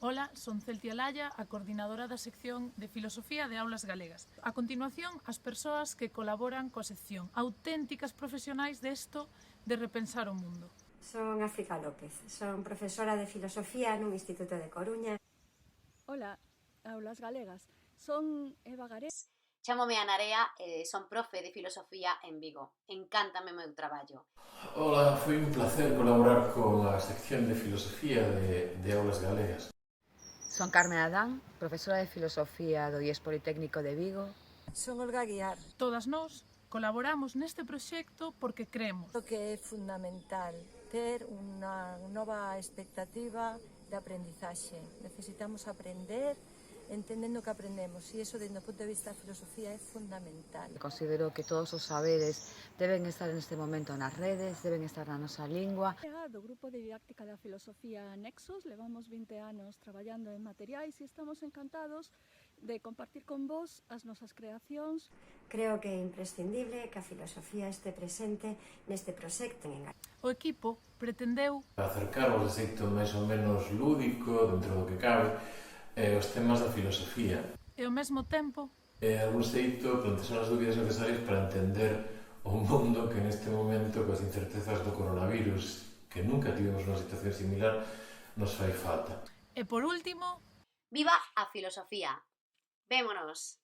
Ola, son Celtia Laya, a coordinadora da sección de Filosofía de Aulas Galegas. A continuación, as persoas que colaboran coa sección, auténticas profesionais desto de repensar o mundo. Son África López, son profesora de Filosofía nun instituto de Coruña. Ola, Aulas Galegas. Son Eva Garés. Chámome Ana Area e son profe de Filosofía en Vigo. Encántame o meu traballo. Ola, foi un placer colaborar con a sección de Filosofía de Aulas Galegas. Son Carmen Adán, profesora de Filosofía do IES Politécnico de Vigo. Son Olga Guiar. Todas nós colaboramos neste proxecto porque creemos Que é fundamental ter unha nova expectativa de aprendizaxe. Necesitamos aprender entendendo que aprendemos e iso desde o punto de vista da filosofía é fundamental. Considero que todos os saberes deben estar neste momento nas redes, deben estar na nosa lingua. Do Grupo de Didáctica da Filosofía Nexos, levamos 20 anos traballando en materiais e estamos encantados de compartir con vos as nosas creacións. Creo que é imprescindible que a filosofía este presente neste proxecto. O equipo pretendeu Acercarvos de xeito máis ou menos lúdico, dentro do que cabe, os temas da filosofía. E ao mesmo tempo E, a algún xeito, plantear as dúbidas necesarias para entender o mundo que neste momento, coas incertezas do coronavirus, que nunca tivemos unha situación similar, nos fai falta. E por último, Viva a filosofía! Vémonos!